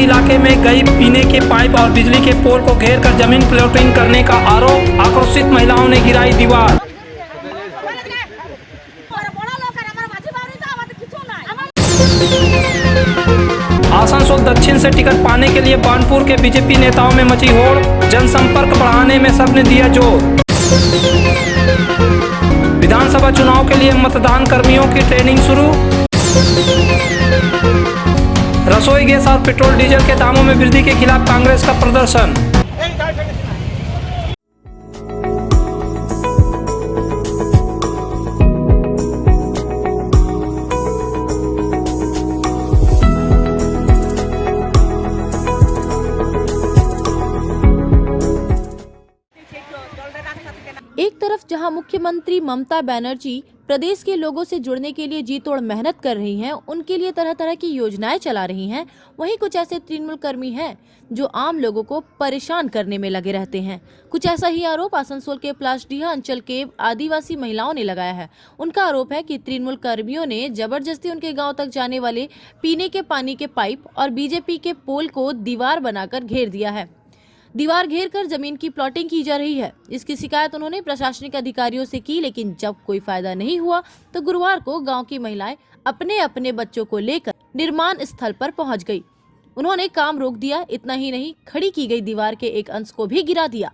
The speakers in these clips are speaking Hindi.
इलाके में गई पीने के पाइप और बिजली के पोल को घेर कर जमीन प्लॉटिंग करने का आरोप। आक्रोशित महिलाओं ने गिराई दीवार। आसनसोल दक्षिण से टिकट पाने के लिए बानपुर के बीजेपी नेताओं में मची होड़। जनसंपर्क बढ़ाने में सबने दिया जोर। विधानसभा चुनाव के लिए मतदान कर्मियों की ट्रेनिंग शुरू। रसोई गैस और पेट्रोल डीजल के दामों में वृद्धि के खिलाफ कांग्रेस का प्रदर्शन। एक तरफ जहां मुख्यमंत्री ममता बनर्जी प्रदेश के लोगों से जुड़ने के लिए जी तोड़ मेहनत कर रही हैं, उनके लिए तरह तरह की योजनाएं चला रही हैं, वहीं कुछ ऐसे तृणमूल कर्मी हैं जो आम लोगों को परेशान करने में लगे रहते हैं। कुछ ऐसा ही आरोप आसनसोल के पलाशडीहा अंचल के आदिवासी महिलाओं ने लगाया है। उनका आरोप है कि तृणमूल कर्मियों ने जबरदस्ती उनके गाँव तक जाने वाले पीने के पानी के पाइप और बीजेपी के पोल को दीवार बनाकर घेर दिया है। दीवार घेर कर जमीन की प्लॉटिंग की जा रही है। इसकी शिकायत उन्होंने प्रशासनिक अधिकारियों से की, लेकिन जब कोई फायदा नहीं हुआ तो गुरुवार को गांव की महिलाएं अपने अपने बच्चों को लेकर निर्माण स्थल पर पहुंच गई। उन्होंने काम रोक दिया। इतना ही नहीं, खड़ी की गई दीवार के एक अंश को भी गिरा दिया।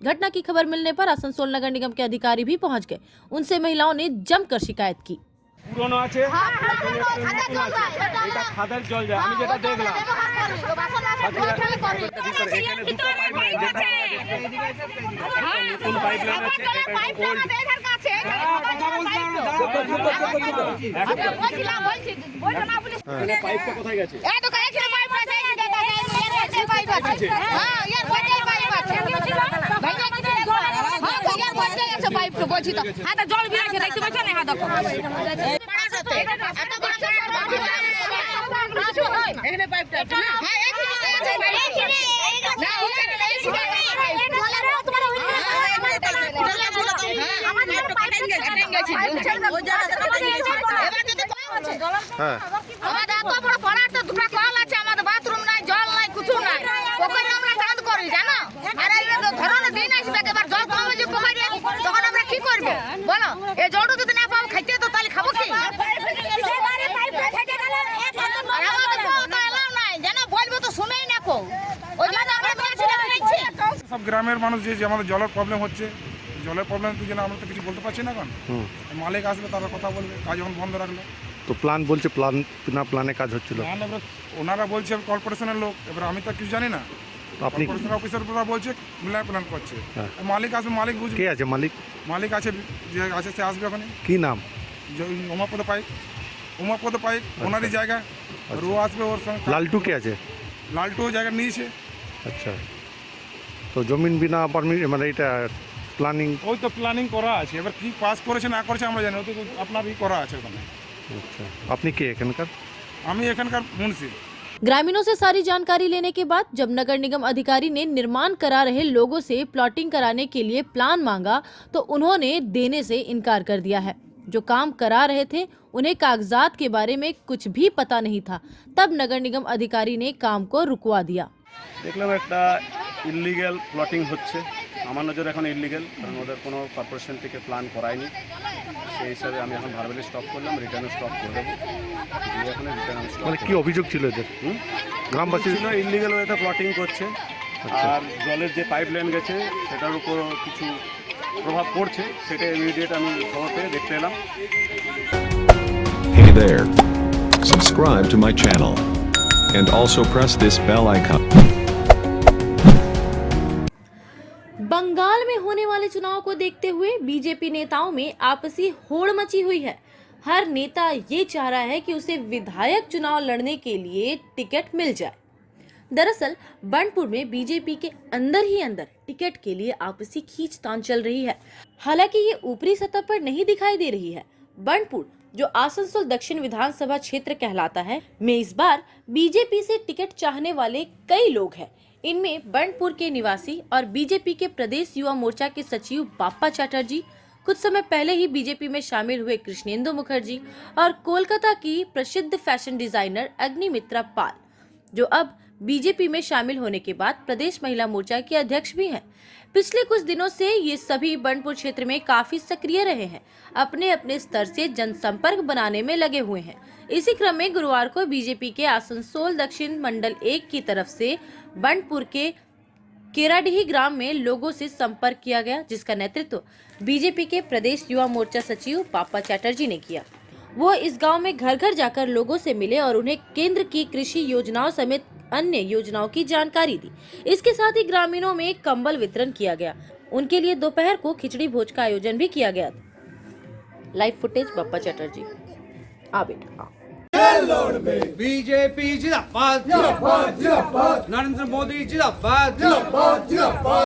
घटना की खबर मिलने पर आसनसोल नगर निगम के अधिकारी भी पहुंच गए। उनसे महिलाओं ने जमकर शिकायत की। পুরনো আছে এটা খাদের জল যায় আমি যেটা দেখলাম কোন পাইপলাইন আছে এটা ওল্ড পাইপটা কোথায় গেছে এই তো এখানে পাইপ আছে পাইপ আছে হ্যাঁ ইয়ার বড় পাইপ আছে ভাইয়া কি হ্যাঁ ভাইয়া বড় আছে পাইপ তো বলছি তো হাতে জল বিয়ে আছে দেখতে পাচ্ছ না হাতে এখানে পাইপটা আছে না হ্যাঁ এখানে আছে না ওখানে নেই আমাদের পাইপ কাটেন গেছে ওই জায়গাটা কাটেন গেছে এবার যদি হ্যাঁ আমাদের এত বড় পড়ার তো দুটো কল আছে আমাদের বাথরুম নাই জল নাই কিছু নাই ওখানে আমরা কাজ করি জানো আর এই ধরনের দিন আসবে এবার জল কমে যে পোখারে তখন আমরা কি করব বলো এই জলটা যদি না পাবো খাইতে তো তাহলে খাবো কি সব গ্রামের মানুষ যে আমাদের জলের প্রবলেম হচ্ছে, জলের প্রবলেম তো যেন আমরা তো কিছু বলতে পারছি না। এখন মালিক আসবে, তারা কথা বলবে, কাজ যখন বন্ধ রাখলো তো প্ল্যান বলছে প্ল্যান না প্ল্যানে কাজ হচ্ছিল, ওনারা বলছে কর্পোরেশনের লোক, এবার আমি তো কিছু জানি না। আপনি কর্পোরেশন অফিসাররা বলছে প্ল্যান করছে, মালিক আসবে, মালিক বুঝবে। কে আছে মালিক? মালিক আছে, যে আছে সে আসবে। ওখানে কি নাম? উমাপদ পাইক ওনারই জায়গা, রো আসবে ওর সঙ্গে। লালটু কে আছে? লালটু জায়গা নিয়েছে। আচ্ছা, তো জমিন বিনা পারমিট মানে এটা প্ল্যানিং, ওই তো প্ল্যানিং করা আছে, এবার কি পাস করেছে না করেছে আমরা জানি, ওই তো আপনারই করা আছে ওখানে। अच्छा, আপনি কে এখানকার? আমি এখানকার মুন্সি। ग्रामीणों से सारी जानकारी लेने के बाद जब नगर निगम अधिकारी ने निर्माण करा रहे लोगों से प्लॉटिंग कराने के लिए प्लान मांगा तो उन्होंने देने से इनकार कर दिया है। जो काम करा रहे थे उन्हें कागजात के बारे में कुछ भी पता नहीं था। तब नगर निगम अधिकारी ने काम को रुकवा दिया। দেখলাম একটা ইললিগ্যাল প্লটিং হচ্ছে, আমার নজরে এখন ইললিগ্যাল, কারণ ওদের কোনো কর্পোরেশন থেকে প্ল্যান করায়নি। সেই হিসাবে আমি এখন ভার্বালি স্টপ করলাম, রিটার্নে স্টপ করে দেবো। এখন রিটার্ন মানে কি অভিযোগ ছিল এদের? গ্রামবাসী ছিল ইললিগ্যাল ওয়েতে প্লটিং করছে, আর জলের যে পাইপ লাইন গেছে সেটার উপর কিছু প্রভাব পড়ছে, সেটা ইমিডিয়েট আমি খবর পেয়ে দেখতে এলাম। Hey there. Subscribe to my channel. and also press this bell icon. Bengal में होने वाले चुनाव को देखते हुए बीजेपी नेताओं में आपसी होड़ मची हुई है। हर नेता ये चाह रहा है कि उसे विधायक चुनाव लड़ने के लिए टिकट मिल जाए। दरअसल बर्नपुर में बीजेपी के अंदर ही अंदर टिकट के लिए आपसी खींचतान चल रही है। हालांकि ये ऊपरी सतह पर नहीं दिखाई दे रही है। बर्नपुर, जो आसनसोल दक्षिण विधानसभा क्षेत्र कहलाता है, में इस बार बीजेपी से टिकट चाहने वाले कई लोग हैं। इनमें बर्नपुर के निवासी और बीजेपी के प्रदेश युवा मोर्चा के सचिव बाप्पा चैटर्जी, कुछ समय पहले ही बीजेपी में शामिल हुए कृष्णेंदु मुखर्जी और कोलकाता की प्रसिद्ध फैशन डिजाइनर अग्निमित्रा पाल, जो अब बीजेपी में शामिल होने के बाद प्रदेश महिला मोर्चा के अध्यक्ष भी हैं। पिछले कुछ दिनों से ये सभी बर्नपुर क्षेत्र में काफी सक्रिय रहे हैं, अपने अपने स्तर से जनसंपर्क बनाने में लगे हुए हैं। इसी क्रम में गुरुवार को बीजेपी के आसनसोल दक्षिण मंडल 1 की तरफ से बर्नपुर के केराडीही ग्राम में लोगों से संपर्क किया गया, जिसका नेतृत्व बीजेपी के प्रदेश युवा मोर्चा सचिव बाप्पा चैटर्जी ने किया। वो इस गांव में घर घर जाकर लोगों से मिले और उन्हें केंद्र की कृषि योजनाओं समेत अन्य योजनाओं की जानकारी दी। इसके साथ ही ग्रामीणों में कंबल वितरण किया गया। उनके लिए दोपहर को खिचड़ी भोज का आयोजन भी किया गया। Live footage Bappa Chatterjee. आ बेटा बीजेपी जिंदाबाद जिंदाबाद जिंदाबाद, नरेंद्र मोदी जिंदाबाद जिंदाबाद जिंदाबाद।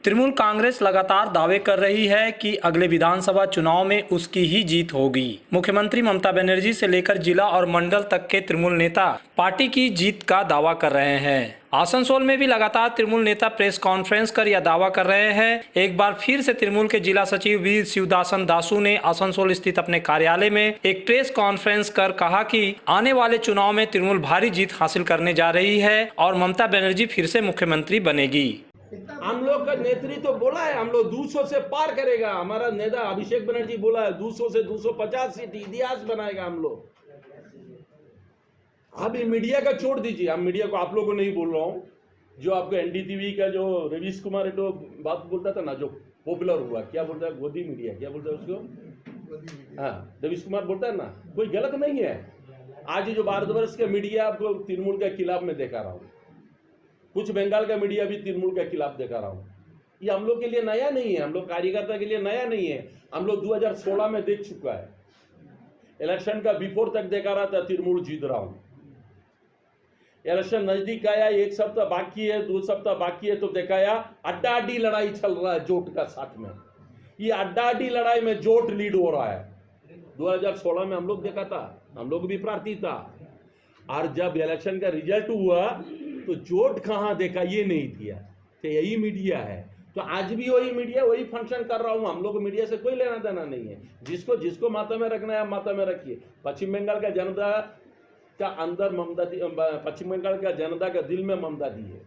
तृणमूल कांग्रेस लगातार दावे कर रही है कि अगले विधानसभा चुनाव में उसकी ही जीत होगी। मुख्यमंत्री ममता बनर्जी से लेकर जिला और मंडल तक के तृणमूल नेता पार्टी की जीत का दावा कर रहे हैं। आसनसोल में भी लगातार तृणमूल नेता प्रेस कॉन्फ्रेंस कर यह दावा कर रहे हैं। एक बार फिर से तृणमूल के जिला सचिव वीर शिवदासन दासू ने आसनसोल स्थित अपने कार्यालय में एक प्रेस कॉन्फ्रेंस कर कहा कि आने वाले चुनाव में तृणमूल भारी जीत हासिल करने जा रही है और ममता बनर्जी फिर से मुख्यमंत्री बनेगी। हम लोग का नेतृत्व तो बोला है, हम लोग 200 से पार करेगा। हमारा नेता अभिषेक बनर्जी बोला है 200 से 250 सीट इतिहास बनाएगा हम लोग। आप ये मीडिया का छोड़ दीजिए, हम मीडिया को आप लोगों को नहीं बोल रहा हूँ। जो आपको एनडीटीवी का जो रवीश कुमार तो बात बोलता था ना, जो पॉपुलर हुआ, क्या बोलता है, गोदी मीडिया क्या बोलता है उसको, हाँ रवीश कुमार बोलता है ना, कोई गलत नहीं है। आज जो भारतवर्ष का मीडिया आपको तृणमूल के खिलाफ में देखा रहा हूँ, कुछ बंगाल का मीडिया भी तृणमूल के खिलाफ देखा रहा हूँ। ये हम लोग के लिए नया नहीं है, हम लोग कार्यकर्ता के लिए नया नहीं है। हम लोग 2016 में देख चुका है, इलेक्शन का बिफोर तक देखा रहा था तृणमूल जीत रहा हूँ। इलेक्शन नजदीक आया, 1 सप्ताह बाकी है, 2 सप्ताह बाकी है, तो दिखाया अड्डा अड्डी लड़ाई चल रहा है जोट का साथ में। ये अड्डा अड्डी लड़ाई में जोट लीड हो रहा है। 2016 में हम लोग देखा था, हम लोग भी प्रार्थी था, और जब इलेक्शन का रिजल्ट हुआ तो जोट कहाँ देखा ये नहीं दिया। तो यही मीडिया है, तो आज भी वही मीडिया वही फंक्शन कर रहा हूँ। हम लोग मीडिया से कोई लेना देना नहीं है। जिसको माथा में रखना है माथा में रखिए। पश्चिम बंगाल का जनता का अंदर ममता दी, पश्चिम बंगाल का जनता का दिल में ममता दी है।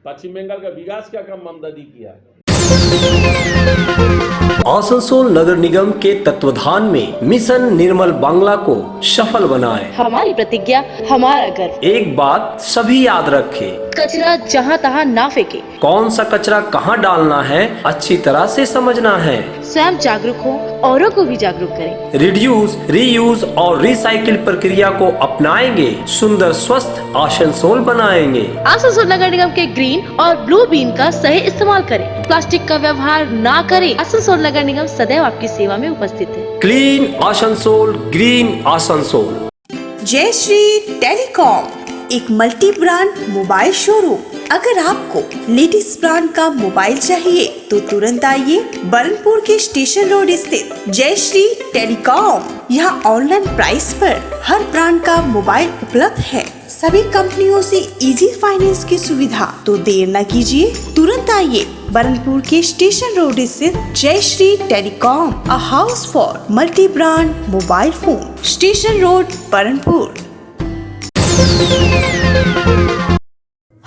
पश्चिम बंगाल का विकास का काम ममता दी किया। आसनसोल नगर निगम के तत्वाधान में मिशन निर्मल बांग्ला को सफल बनाएं। हमारी प्रतिज्ञा, हमारा गर्व। एक बात सभी याद रखें, कचरा जहाँ तहाँ ना फेंके। कौन सा कचरा कहाँ डालना है अच्छी तरह से समझना है। स्वयं जागरूक हो, औरों को भी जागरूक करें। रिड्यूस, रीयूज और रिसाइकिल प्रक्रिया को अपनाएंगे, सुंदर स्वस्थ आसनसोल बनाएंगे। आसनसोल नगर निगम के ग्रीन और ब्लू बीन का सही इस्तेमाल करें। प्लास्टिक का व्यवहार ना करें। आसनसोल नगर निगम सदैव आपकी सेवा में उपस्थित है। Clean Asansol, green Asansol. जय श्री टेलीकॉम, एक मल्टी ब्रांड मोबाइल शोरूम। अगर आपको लेटेस्ट ब्रांड का मोबाइल चाहिए तो तुरंत आइए बरनपुर के स्टेशन रोड स्थित जय श्री टेलीकॉम। यहाँ ऑनलाइन प्राइस पर हर ब्रांड का मोबाइल उपलब्ध है। सभी कंपनियों से इजी फाइनेंस की सुविधा। तो देर न कीजिए, तुरंत आइए बरनपुर के स्टेशन रोड स्थित जय Shri telecom, a house for multi brand mobile phone, station road Burnpur.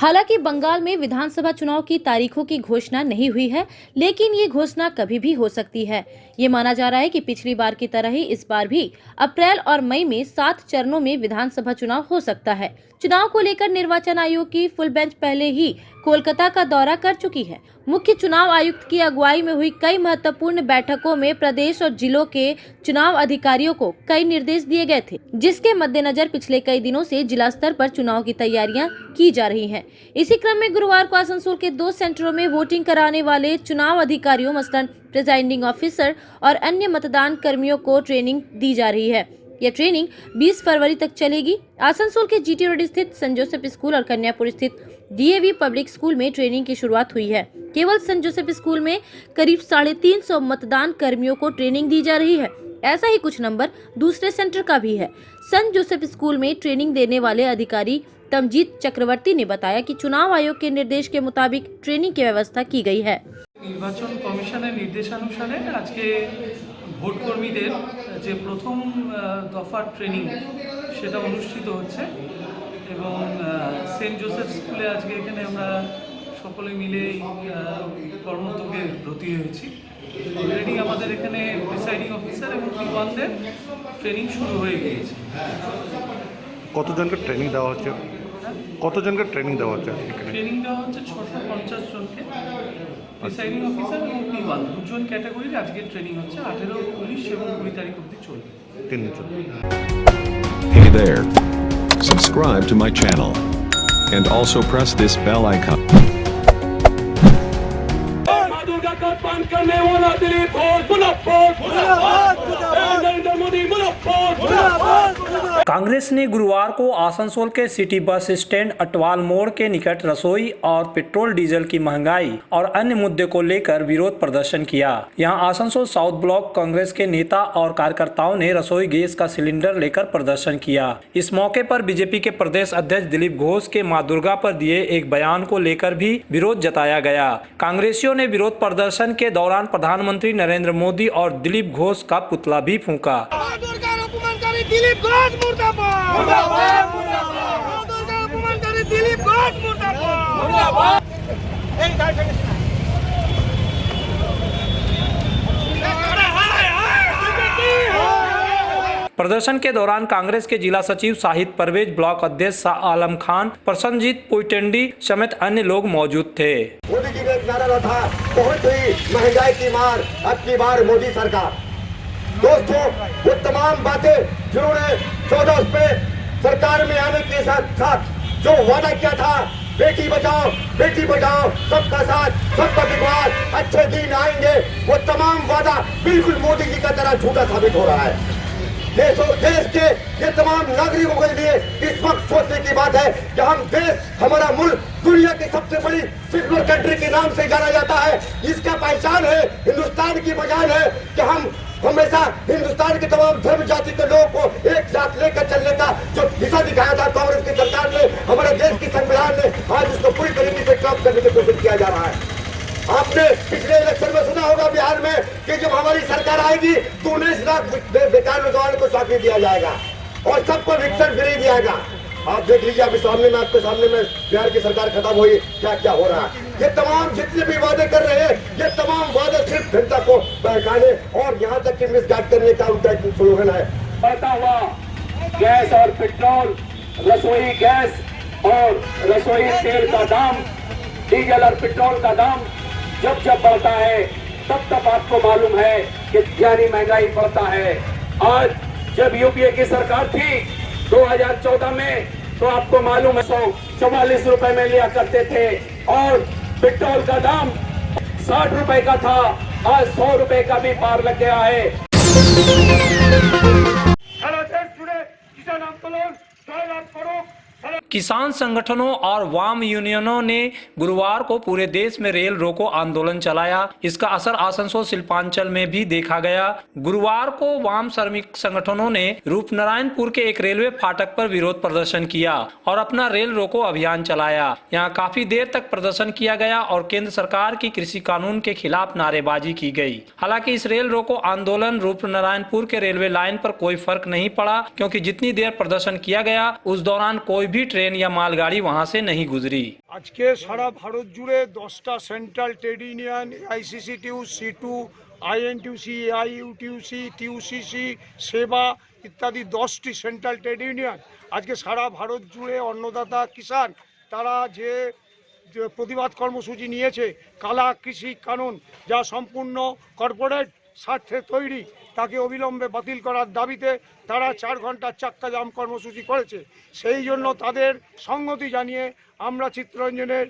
हालांकि बंगाल में विधानसभा चुनाव की तारीखों की घोषणा नहीं हुई है, लेकिन ये घोषणा कभी भी हो सकती है। ये माना जा रहा है कि पिछली बार की तरह ही इस बार भी अप्रैल और मई में 7 चरणों में विधानसभा चुनाव हो सकता है। चुनाव को लेकर निर्वाचन आयोग की फुल बेंच पहले ही कोलकाता का दौरा कर चुकी है। मुख्य चुनाव आयुक्त की अगुवाई में हुई कई महत्वपूर्ण बैठकों में प्रदेश और जिलों के चुनाव अधिकारियों को कई निर्देश दिए गए थे, जिसके मद्देनजर पिछले कई दिनों से जिला स्तर पर चुनाव की तैयारियां की जा रही हैं। इसी क्रम में गुरुवार को आसनसोल के 2 सेंटरों में वोटिंग कराने वाले चुनाव अधिकारियों मसलन प्रिजाइडिंग ऑफिसर और अन्य मतदान कर्मियों को ट्रेनिंग दी जा रही है। यह ट्रेनिंग 20 फरवरी तक चलेगी। आसनसोल के जीटी रोड स्थित सेंट जोसेफ स्कूल और कन्यापुर स्थित डीएवी पब्लिक स्कूल में ट्रेनिंग की शुरुआत हुई है। केवल सेंट जोसेफ स्कूल में करीब 350 मतदान कर्मियों को ट्रेनिंग दी जा रही है। ऐसा ही कुछ नंबर दूसरे सेंटर का भी है। सेंट जोसेफ स्कूल में ट्रेनिंग देने वाले अधिकारी तमजीत चक्रवर्ती ने बताया कि चुनाव आयोग के निर्देश के मुताबिक ट्रेनिंग की व्यवस्था की गई है। निर्वाचन कमिशনের निर्देशानुसारे आज के ভোটকর্মীদের যে প্রথম দফার ট্রেনিং সেটা অনুষ্ঠিত হচ্ছে এবং সেন্ট জোসেফ স্কুলে আজকে এখানে আমরা সকলে মিলে কর্মোদ্যোগে ব্রতী হয়েছি। অলরেডি আমাদের এখানে প্রিসাইডিং অফিসার এবং P1দের ট্রেনিং শুরু হয়ে গিয়েছে। কতজনকে ট্রেনিং দেওয়া হচ্ছে? কতজনকে ট্রেনিং দেওয়া হচ্ছে? ট্রেনিং দেওয়া হচ্ছে 650 জনকে। প্রিসাইডিং অফিসার এবং P1 দুজন ক্যাটাগরির আজকে ট্রেনিং হচ্ছে। 18, 19 এবং 20 তারিখ অবধি চলবে। 3 জন। Hey there. Subscribe to my channel. And also press this bell icon. Congress ने गुरुवार को आसनसोल के सिटी बस स्टैंड अटवाल मोड़ के निकट रसोई और पेट्रोल डीजल की महंगाई और अन्य मुद्दे को लेकर विरोध प्रदर्शन किया। यहां आसनसोल साउथ ब्लॉक कांग्रेस के नेता और कार्यकर्ताओं ने रसोई गैस का सिलेंडर लेकर प्रदर्शन किया। इस मौके पर बीजेपी के प्रदेश अध्यक्ष दिलीप घोष के मां दुर्गा पर दिए एक बयान को लेकर भी विरोध जताया गया। कांग्रेसियों ने विरोध प्रदर्शन के दौरान प्रधानमंत्री नरेंद्र मोदी और दिलीप घोष का पुतला भी फूंका। दिलीप घोष मुर्दाबाद, मुर्दाबाद, मुर्दाबाद, दिलीप घोष मुर्दाबाद, मुर्दाबाद। प्रदर्शन के दौरान कांग्रेस के जिला सचिव शाहिद परवेज, ब्लॉक अध्यक्ष शाह आलम खान, प्रसन्नजीत पुइटेंडी समेत अन्य लोग मौजूद थे। मोदी जी ने एक नारा था, बहुत हुई महंगाई की मार, अब की बार मोदी सरकार। दोस्तों, वो तमाम बातें जिन्होंने 14 पे सरकार में आने के साथ जो वादा किया था, बेटी बचाओ सबका साथ सबका विश्वास, अच्छे दिन आएंगे, वो तमाम वादा बिल्कुल मोदी जी का तरह झूठा साबित हो रहा है। देश के ये तमाम नागरिकों के लिए इस वक्त सोचने की बात है कि हम देश, हमारा मुल्क दुनिया की सबसे बड़ी सिल्वर कंट्री के नाम से जाना जाता है। इसका पहचान है, हिंदुस्तान की पहचान है कि हम हमेशा हिंदुस्तान के तमाम धर्म जाति के लोगों को एक साथ लेकर चलने का जो दिशा दिखाया था कांग्रेस की सरकार ने, हमारे देश की संविधान ने, आज उसको पूरी तरीके से क्रॉप करने की कोशिश किया जा रहा है। आपने पिछले इलेक्शन में सुना होगा बिहार में कि जब हमारी सरकार आएगी तो 19 लाख बेकार नौजवानों को नौकरी दिया जाएगा और सबको रिक्शा फ्री दिया जाएगा। आप देख लीजिए, अभी सामने में आपके सामने में बिहार की सरकार खत्म हुई, क्या क्या हो रहा है। ये तमाम जितने भी वादे कर रहे हैं, ये तमाम वादे सिर्फ जनता को बहकाने और यहाँ तक कि मिसगाइड करने का उनका एक स्लोगन है। बढ़ता हुआ गैस और पेट्रोल, रसोई गैस और रसोई तेल का दाम, डीजल और पेट्रोल का दाम जब बढ़ता है तब आपको मालूम है कि यानी महंगाई बढ़ता है। आज जब यूपीए की सरकार थी 2014 में, तो आपको मालूम है 144 रुपए में लिया करते थे और पेट्रोल का दाम 60 रुपए का था, आज 100 रुपए का भी पार लग गया है। किसान आंदोलन किसान संगठनों और वाम यूनियनों ने गुरुवार को पूरे देश में रेल रोको आंदोलन चलाया। इसका असर आसनसोल शिल्पांचल में भी देखा गया। गुरुवार को वाम श्रमिक संगठनों ने रूपनारायणपुर के एक रेलवे फाटक पर विरोध प्रदर्शन किया और अपना रेल रोको अभियान चलाया। यहां काफी देर तक प्रदर्शन किया गया और केंद्र सरकार की कृषि कानून के खिलाफ नारेबाजी की गई। हालांकि इस रेल रोको आंदोलन रूपनारायणपुर के रेलवे लाइन पर कोई फर्क नहीं पड़ा, क्योंकि जितनी देर प्रदर्शन किया गया उस दौरान कोई भी ट्रेन ट्रेन या मालगाड़ी वहां से नहीं गुजरी। আজকে সারা ভারত জুড়ে 10টা সেন্ট্রাল ট্রেড ইউনিয়ন, আইসিসি টিউ, সিটু, আইএনটিউসি, আইইউটিউসি, টিউসিসি, সেবা ইত্যাদি 10টি সেন্ট্রাল ট্রেড ইউনিয়ন আজকে সারা ভারত জুড়ে অন্নদাতা কিষাণ তারা যে প্রতিবাদ কর্মসূচি নিয়েছে, কালা কৃষি কানুন যা সম্পূর্ণ কর্পোরেট স্বার্থে তৈরি তাকে অবিলম্বে বাতিল করার দাবিতে তারা 4 ঘন্টার চাক্কা জাম কর্মসূচি করেছে। সেই জন্য তাদের সংহতি জানিয়ে আমরা চিত্তরঞ্জনের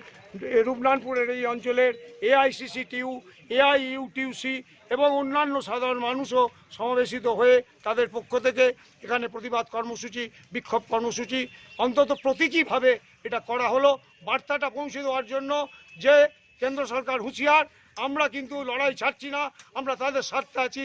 রূপনারায়ণপুরের এই অঞ্চলের এআইসিসি টিউ, এআইইউটিউসি এবং অন্যান্য সাধারণ মানুষও সমাবেশিত হয়ে তাদের পক্ষ থেকে এখানে প্রতিবাদ কর্মসূচি, বিক্ষোভ কর্মসূচি অন্তত প্রতীকীভাবে এটা করা হলো, বার্তাটা পৌঁছে দেওয়ার জন্য যে কেন্দ্র সরকার হুঁশিয়ার, আমরা কিন্তু লড়াই ছাড়ছি না, আমরা তাদের স্বার্থে আছি।